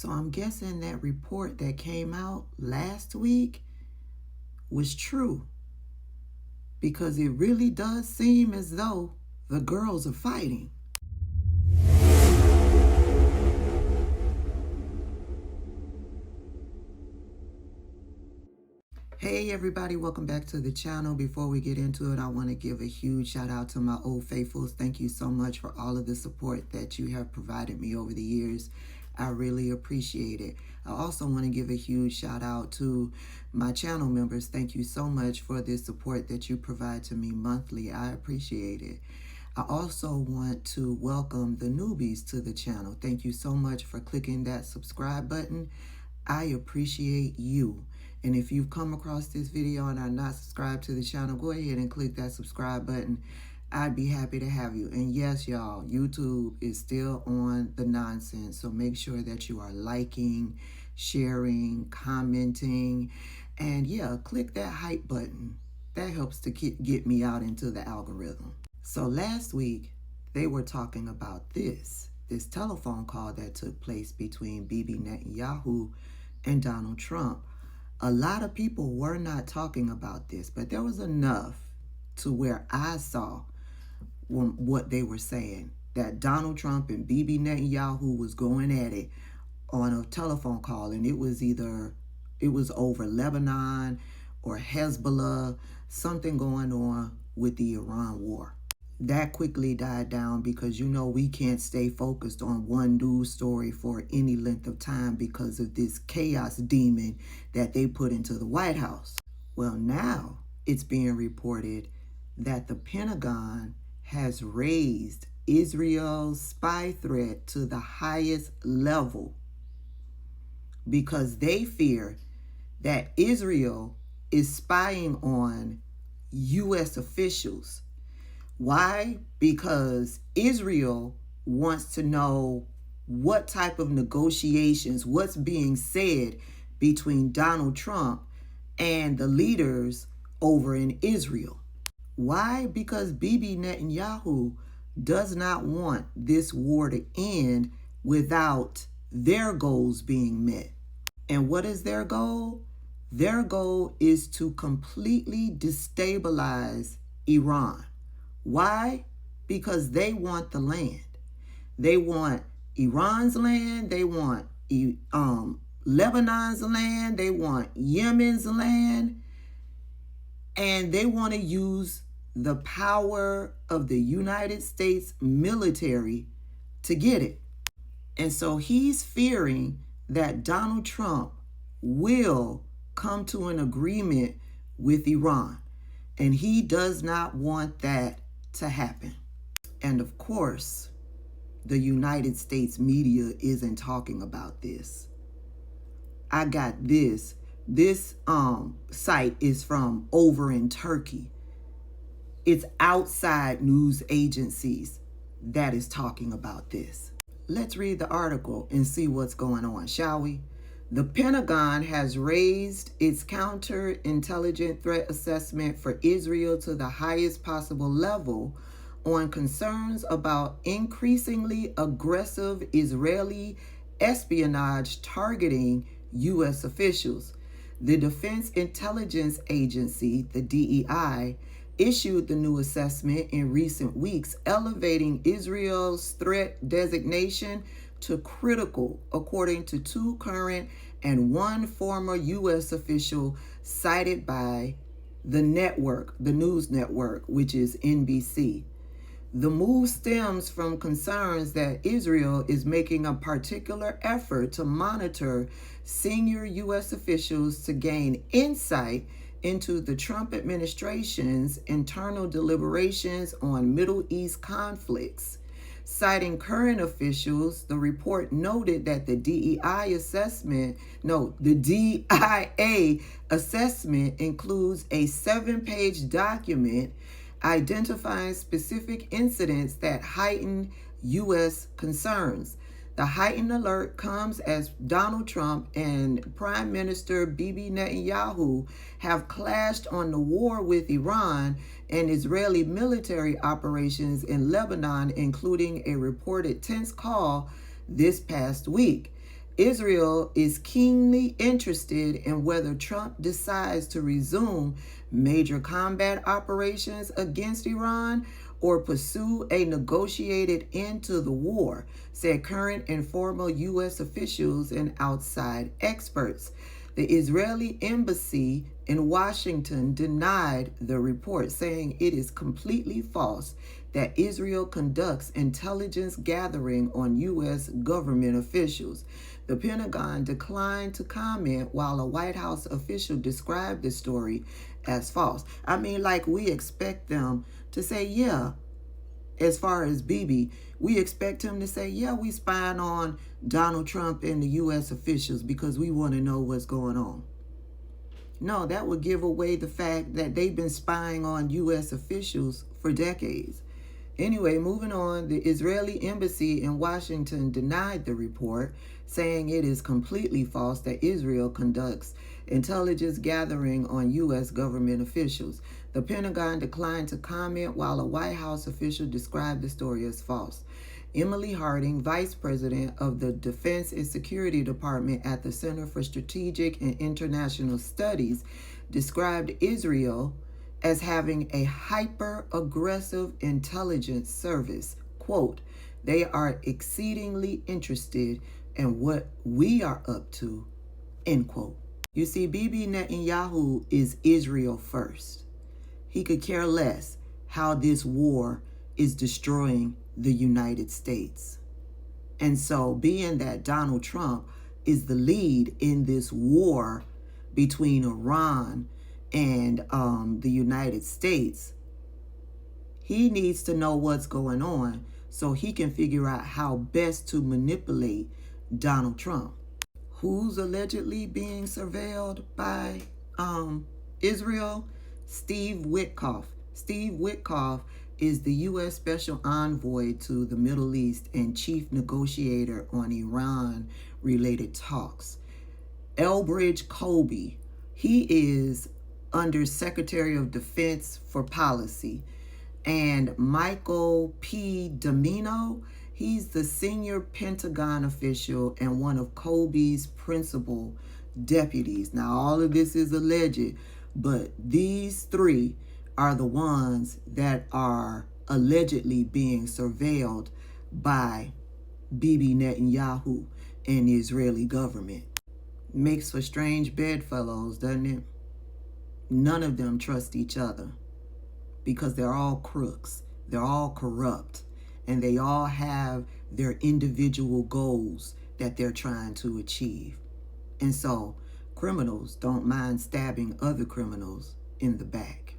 So I'm guessing that report that came out last week was true, because it really does seem as though the girls are fighting. Hey everybody, welcome back to the channel. Before we get into it, I want to give a huge shout out to my old faithfuls. Thank you so much for all of the support that you have provided me over the years. I really appreciate it. I also want to give a huge shout out to my channel members. Thank you so much for the support that you provide to me monthly. I appreciate it. I also want to welcome the newbies to the channel. Thank you so much for clicking that subscribe button. I appreciate you. And if you've come across this video and are not subscribed to the channel, go ahead and click that subscribe button. I'd be happy to have you. And yes, y'all, YouTube is still on the nonsense. So make sure that you are liking, sharing, commenting, and yeah, click that hype button. That helps to get me out into the algorithm. So last week, they were talking about this telephone call that took place between Bibi Netanyahu and Donald Trump. A lot of people were not talking about this, but there was enough to where I saw what they were saying, that Donald Trump and Bibi Netanyahu was going at it on a telephone call, and it was over Lebanon or Hezbollah, something going on with the Iran war. That quickly died down because, you know, we can't stay focused on one news story for any length of time because of this chaos demon that they put into the White House. Well, now it's being reported that the Pentagon has raised Israel's spy threat to the highest level because they fear that Israel is spying on U.S. officials. Why? Because Israel wants to know what type of negotiations, what's being said between Donald Trump and the leaders over in Israel. Why? Because Bibi Netanyahu does not want this war to end without their goals being met. And what is their goal? Their goal is to completely destabilize Iran. Why? Because they want the land. They want Iran's land. They want Lebanon's land. They want Yemen's land. And they want to use the power of the United States military to get it. And so he's fearing that Donald Trump will come to an agreement with Iran. And he does not want that to happen. And of course, the United States media isn't talking about this. I got this. This site is from over in Turkey. It's outside news agencies that is talking about this. Let's read the article and see what's going on, shall we? The Pentagon has raised its counterintelligence threat assessment for Israel to the highest possible level on concerns about increasingly aggressive Israeli espionage targeting U.S. officials. The Defense Intelligence Agency, the DEI, issued the new assessment in recent weeks, elevating Israel's threat designation to critical, according to two current and one former U.S. official cited by the news network, which is NBC. The move stems from concerns that Israel is making a particular effort to monitor senior U.S. officials to gain insight into the Trump administration's internal deliberations on Middle East conflicts. Citing current officials, the report noted that the DIA assessment includes a 7-page document identifying specific incidents that heighten U.S. concerns. The heightened alert comes as Donald Trump and Prime Minister Bibi Netanyahu have clashed on the war with Iran and Israeli military operations in Lebanon, including a reported tense call this past week. Israel is keenly interested in whether Trump decides to resume major combat operations against Iran or pursue a negotiated end to the war, said current and former U.S. officials and outside experts. The Israeli embassy in Washington denied the report, saying it is completely false that Israel conducts intelligence gathering on U.S. government officials. The Pentagon declined to comment while a White House official described the story as false. I mean, like, we expect them to say, yeah, as far as Bibi, we expect him to say, yeah, we spying on Donald Trump and the U.S. officials because we want to know what's going on. No, that would give away the fact that they've been spying on U.S. officials for decades. Anyway, moving on, the Israeli embassy in Washington denied the report, saying it is completely false that Israel conducts intelligence gathering on U.S. government officials. The Pentagon declined to comment while a White House official described the story as false. Emily Harding, vice president of the Defense and Security Department at the Center for Strategic and International Studies, described Israel as having a hyper-aggressive intelligence service. Quote, they are exceedingly interested in what we are up to, end quote. You see, Bibi Netanyahu is Israel first. He could care less how this war is destroying the United States. And so, being that Donald Trump is the lead in this war between Iran and the United States, he needs to know what's going on so he can figure out how best to manipulate Donald Trump. Who's allegedly being surveilled by Israel? Steve Witkoff. Steve Witkoff is the U.S. Special Envoy to the Middle East and chief negotiator on Iran-related talks. Elbridge Colby, he is under Secretary of Defense for Policy. And Michael P. Domino, he's the senior Pentagon official and one of Colby's principal deputies. Now, all of this is alleged, but these three are the ones that are allegedly being surveilled by Bibi Netanyahu and the Israeli government. Makes for strange bedfellows, doesn't it? None of them trust each other because they're all crooks, they're all corrupt, and they all have their individual goals that they're trying to achieve. And so criminals don't mind stabbing other criminals in the back.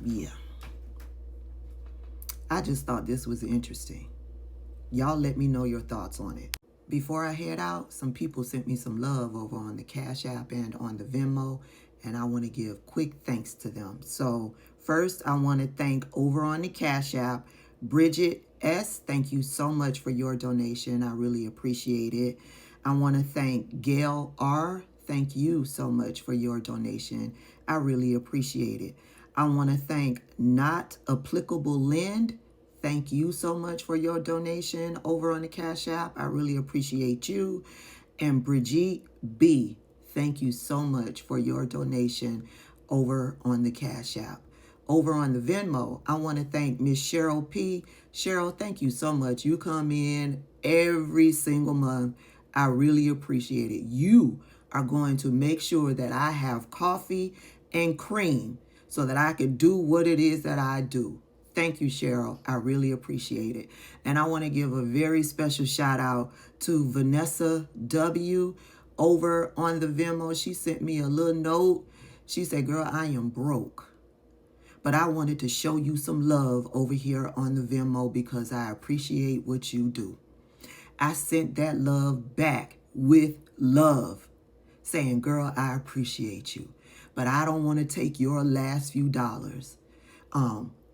Yeah. I just thought this was interesting. Y'all let me know your thoughts on it. Before I head out, some people sent me some love over on the Cash App and on the Venmo, and I want to give quick thanks to them. So first, I want to thank over on the Cash App, Bridget S. Thank you so much for your donation. I really appreciate it. I want to thank Gail R. Thank you so much for your donation. I really appreciate it. I want to thank Not Applicable Lend. Thank you so much for your donation over on the Cash App. I really appreciate you. And Brigitte B. Thank you so much for your donation over on the Cash App. Over on the Venmo, I want to thank Miss Cheryl P. Cheryl, thank you so much. You come in every single month. I really appreciate it. You are going to make sure that I have coffee and cream so that I can do what it is that I do. Thank you, Cheryl. I really appreciate it. And I want to give a very special shout out to Vanessa W. over on the Venmo. She sent me a little note. She said, girl, I am broke, but I wanted to show you some love over here on the Venmo because I appreciate what you do. I sent that love back with love, saying, girl, I appreciate you, but I don't want to take your last few dollars.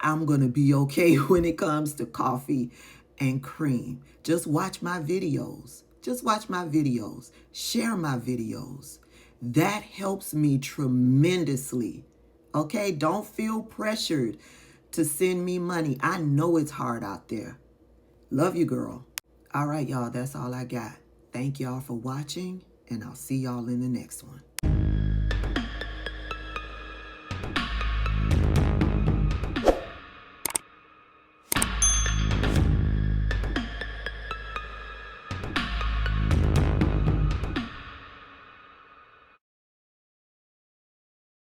I'm going to be okay when it comes to coffee and cream. Just watch my videos. Just watch my videos. Share my videos. That helps me tremendously. Okay? Don't feel pressured to send me money. I know it's hard out there. Love you, girl. All right, y'all, that's all I got. Thank y'all for watching, and I'll see y'all in the next one.